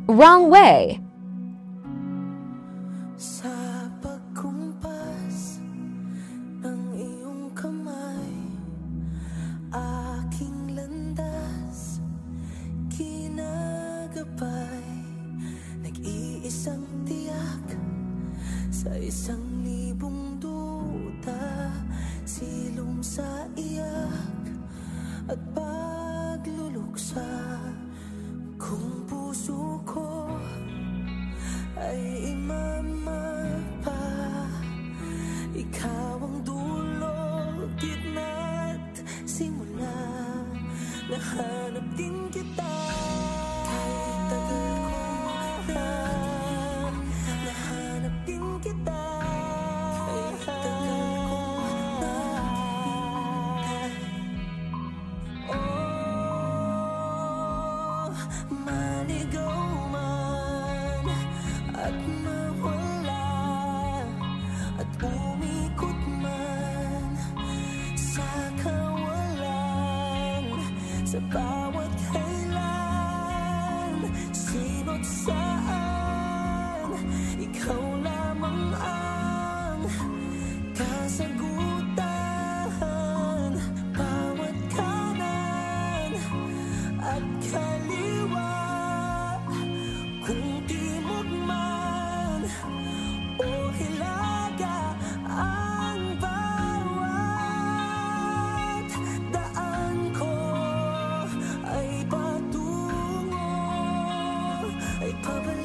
Wrong way. Sa pagkumpas ng iyong kamay, aking landas kinagabay, nag-iisang tiyak sa 1,000 duda, silong sa iyak at pagluluksa. Kung puso ko ay imamapa, ikaw ang dulo, gitna't simula. Nahanap din kita kahit tagal ko na, nahanap din kita kahit tagal ko na. Oh, manigaw man at mawala, at umikot man sa kawalan, sa bawat kailan, sino't saan, ikaw lamang ang kasagutan. Bawat kanan at kaliwa, kung timog man o hilaga, ang bawat daan ko ay patungo, ay pabalik